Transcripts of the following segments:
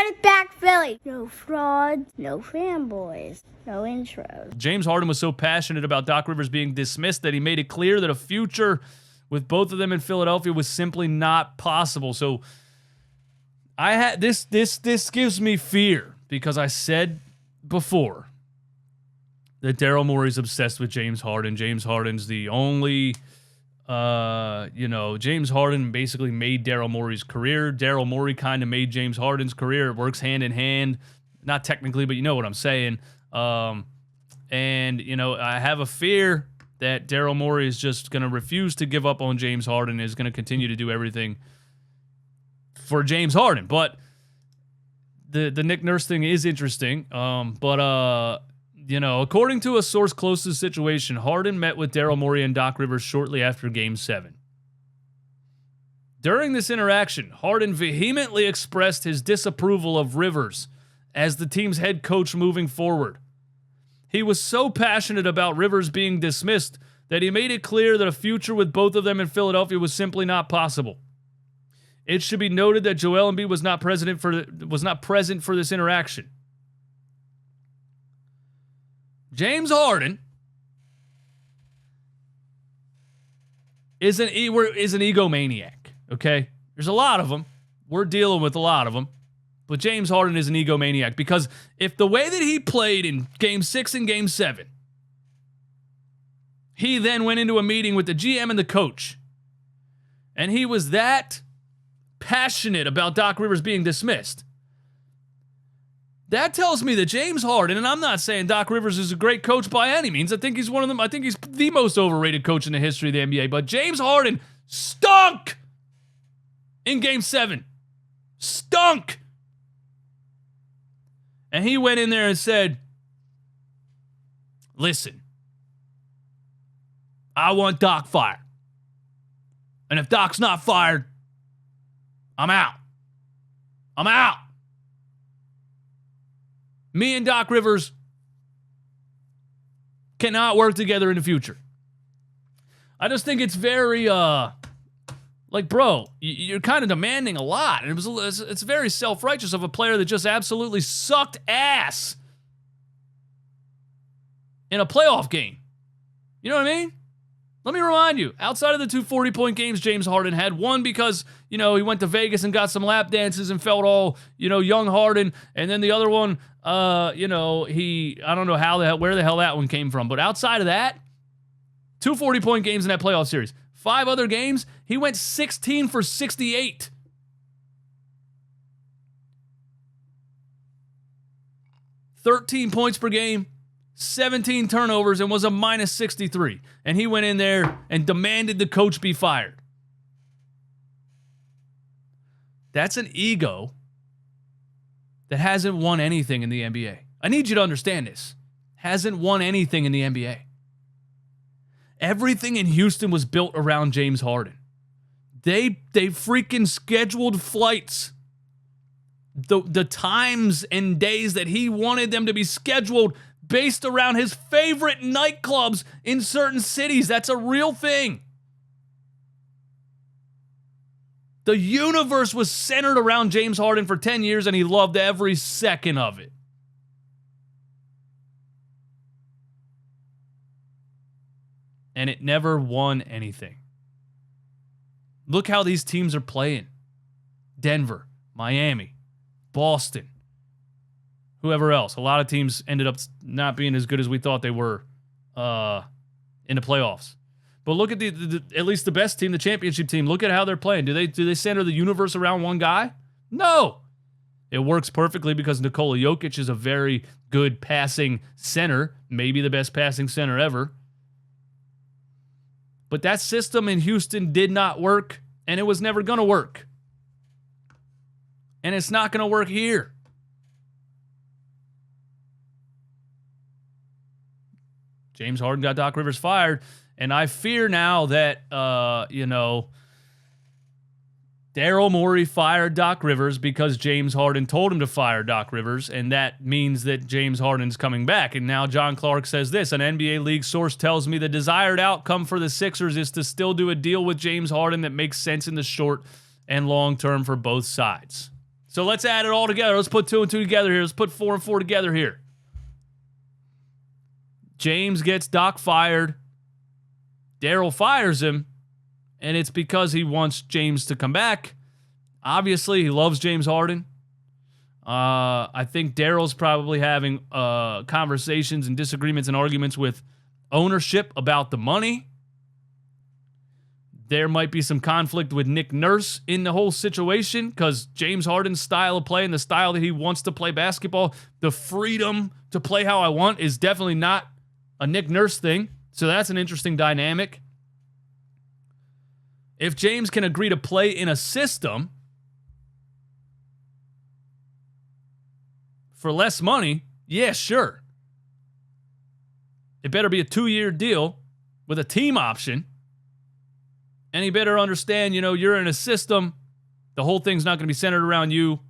Run it back, Philly. No frauds, no fanboys, no intros. James Harden was so passionate about Doc Rivers being dismissed that he made it clear that a future with both of them in Philadelphia was simply not possible. So I had this gives me fear because I said before that Daryl Morey's obsessed with James Harden. James Harden's the only James Harden basically made Daryl Morey's career. Daryl Morey kind of made James Harden's career. It works hand in hand. Not technically, but you know what I'm saying. I have a fear that Daryl Morey is just going to refuse to give up on James Harden, is going to continue to do everything for James Harden. But the Nick Nurse thing is interesting. According to a source close to the situation, Harden met with Daryl Morey and Doc Rivers shortly after Game 7. During this interaction, Harden vehemently expressed his disapproval of Rivers as the team's head coach moving forward. He was so passionate about Rivers being dismissed that he made it clear that a future with both of them in Philadelphia was simply not possible. It should be noted that Joel Embiid was not present for this interaction. James Harden is an egomaniac, okay? There's a lot of them. We're dealing with a lot of them. But James Harden is an egomaniac because if the way that he played in Game 6 and Game 7, he then went into a meeting with the GM and the coach, and he was that passionate about Doc Rivers being dismissed, that tells me that James Harden, and I'm not saying Doc Rivers is a great coach by any means. I think he's one of them. I think he's the most overrated coach in the history of the NBA. But James Harden stunk in Game 7. Stunk. And he went in there and said, listen, I want Doc fired. And if Doc's not fired, I'm out. I'm out. Me and Doc Rivers cannot work together in the future. I just think it's very, bro, you're kind of demanding a lot. And it's very self-righteous of a player that just absolutely sucked ass in a playoff game. You know what I mean? Let me remind you, outside of the 2 40-point games James Harden had, one because, he went to Vegas and got some lap dances and felt all, young Harden. And then the other one, I don't know where the hell that one came from. But outside of that, 2 40-point games in that playoff series. 5 other games, he went 16 for 68. $13 points per game, 17 turnovers, and was a minus 63. And he went in there and demanded the coach be fired. That's an ego that hasn't won anything in the NBA. I need you to understand this. Hasn't won anything in the NBA. Everything in Houston was built around James Harden. They freaking scheduled flights. The times and days that he wanted them to be scheduled based around his favorite nightclubs in certain cities. That's a real thing. The universe was centered around James Harden for 10 years, and he loved every second of it. And it never won anything. Look how these teams are playing. Denver, Miami, Boston, whoever else. A lot of teams ended up not being as good as we thought they were in the playoffs. But look at at least the best team, the championship team. Look at how they're playing. Do they center the universe around one guy? No. It works perfectly because Nikola Jokic is a very good passing center, maybe the best passing center ever. But that system in Houston did not work, and it was never going to work. And it's not going to work here. James Harden got Doc Rivers fired, and I fear now that, Daryl Morey fired Doc Rivers because James Harden told him to fire Doc Rivers, and that means that James Harden's coming back. And now John Clark says this, an NBA league source tells me the desired outcome for the Sixers is to still do a deal with James Harden that makes sense in the short and long term for both sides. So let's add it all together. Let's put 2 and 2 together here. Let's put 4 and 4 together here. James gets Doc fired. Daryl fires him. And it's because he wants James to come back. Obviously, he loves James Harden. I think Daryl's probably having conversations and disagreements and arguments with ownership about the money. There might be some conflict with Nick Nurse in the whole situation because James Harden's style of play and the style that he wants to play basketball, the freedom to play how I want, is definitely not a Nick Nurse thing. So that's an interesting dynamic. If James can agree to play in a system for less money, yeah, sure. It better be a 2-year deal with a team option. And he better understand, you're in a system. The whole thing's not going to be centered around you.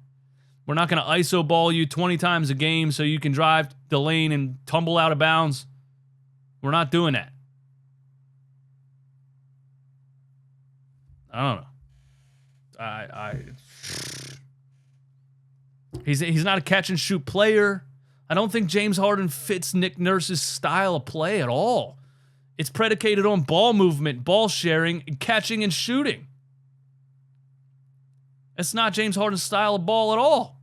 We're not going to ISO ball you 20 times a game so you can drive the lane and tumble out of bounds. We're not doing that. I don't know. He's not a catch and shoot player. I don't think James Harden fits Nick Nurse's style of play at all. It's predicated on ball movement, ball sharing, and catching and shooting. It's not James Harden's style of ball at all.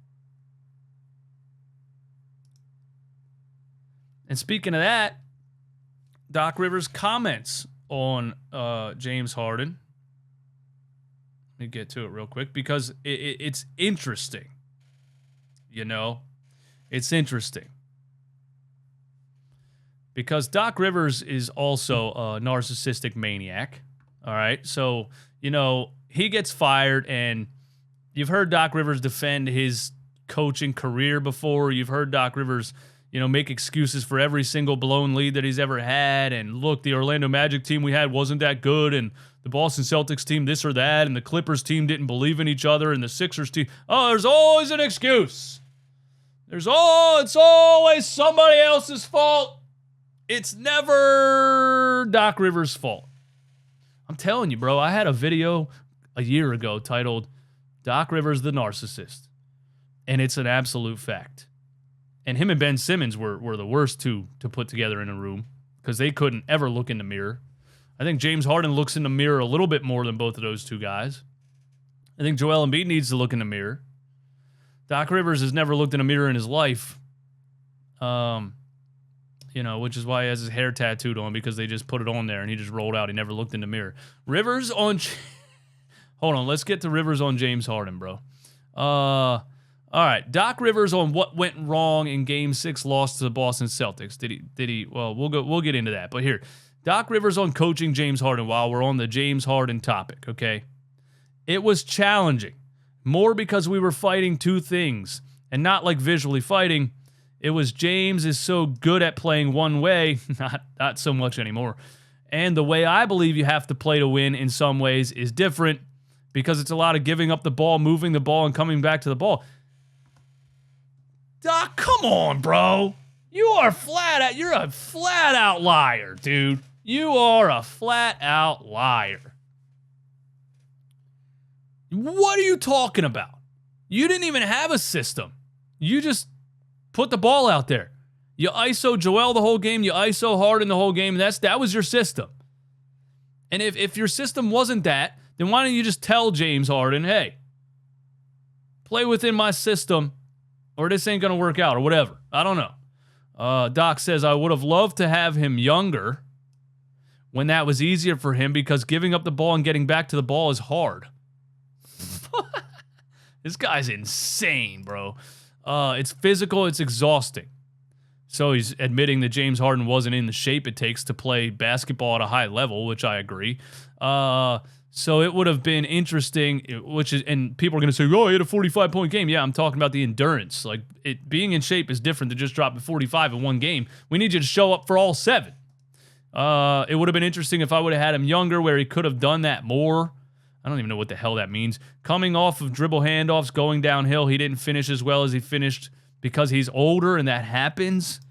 And speaking of that, Doc Rivers comments on James Harden. Let me get to it real quick because it's interesting. It's interesting. Because Doc Rivers is also a narcissistic maniac. All right. So, he gets fired, and you've heard Doc Rivers defend his coaching career before. You've heard Doc Rivers, make excuses for every single blown lead that he's ever had. And look, the Orlando Magic team we had wasn't that good. And the Boston Celtics team, this or that. And the Clippers team didn't believe in each other. And the Sixers team. Oh, there's always an excuse. It's always somebody else's fault. It's never Doc Rivers' fault. I'm telling you, bro, I had a video a year ago titled Doc Rivers the Narcissist. And it's an absolute fact. And him and Ben Simmons were the worst two to put together in a room because they couldn't ever look in the mirror. I think James Harden looks in the mirror a little bit more than both of those two guys. I think Joel Embiid needs to look in the mirror. Doc Rivers has never looked in a mirror in his life. Which is why he has his hair tattooed on because they just put it on there and he just rolled out. He never looked in the mirror. Hold on, let's get to Rivers on James Harden, bro. All right, Doc Rivers on what went wrong in Game 6 loss to the Boston Celtics. Did he? Well, we'll get into that. But here, Doc Rivers on coaching James Harden while we're on the James Harden topic, okay? It was challenging. More because we were fighting two things and not like visually fighting. It was James is so good at playing one way, not so much anymore. And the way I believe you have to play to win in some ways is different because it's a lot of giving up the ball, moving the ball, and coming back to the ball. Doc, come on, bro. You're a flat out liar, dude. You are a flat out liar. What are you talking about? You didn't even have a system. You just put the ball out there. You ISO Joel the whole game. You ISO Harden the whole game. That was your system. And if your system wasn't that, then why don't you just tell James Harden, hey, play within my system or this ain't going to work out or whatever. I don't know. Doc says, I would have loved to have him younger when that was easier for him because giving up the ball and getting back to the ball is hard. This guy's insane, bro. It's physical. It's exhausting. So he's admitting that James Harden wasn't in the shape it takes to play basketball at a high level, which I agree. So it would have been interesting, and people are going to say, oh, he had a 45-point game. Yeah, I'm talking about the endurance. Like, being in shape is different than just dropping 45 in one game. We need you to show up for all 7. It would have been interesting if I would have had him younger where he could have done that more. I don't even know what the hell that means. Coming off of dribble handoffs, going downhill, he didn't finish as well as he finished because he's older and that happens.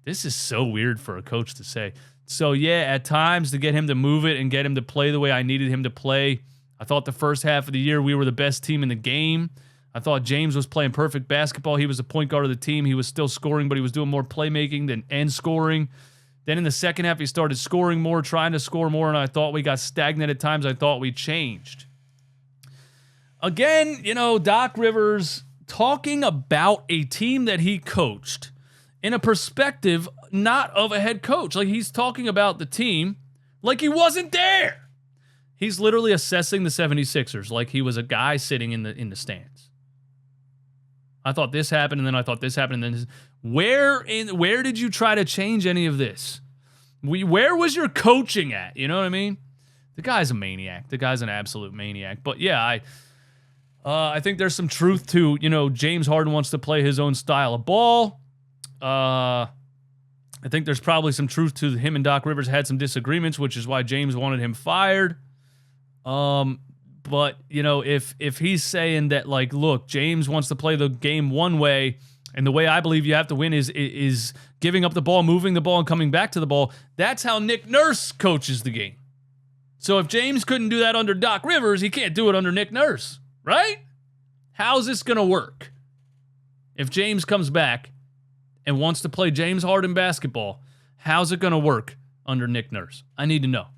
This is so weird for a coach to say. So, yeah, at times to get him to move it and get him to play the way I needed him to play. I thought the first half of the year we were the best team in the game. I thought James was playing perfect basketball. He was the point guard of the team. He was still scoring, but he was doing more playmaking and scoring. Then in the second half, he started scoring more, trying to score more, and I thought we got stagnant at times. I thought we changed. Again, Doc Rivers talking about a team that he coached in a perspective not of a head coach. Like, he's talking about the team like he wasn't there. He's literally assessing the 76ers like he was a guy sitting in the stands. I thought this happened, and then I thought this happened, and then where did you try to change any of this? Where was your coaching at? You know what I mean? The guy's a maniac. The guy's an absolute maniac. But yeah, I think there's some truth to, James Harden wants to play his own style of ball. I think there's probably some truth to him and Doc Rivers had some disagreements, which is why James wanted him fired. But, if he's saying that, like, look, James wants to play the game one way, and the way I believe you have to win is giving up the ball, moving the ball, and coming back to the ball, that's how Nick Nurse coaches the game. So if James couldn't do that under Doc Rivers, he can't do it under Nick Nurse, right? How's this going to work? If James comes back and wants to play James Harden basketball, how's it going to work under Nick Nurse? I need to know.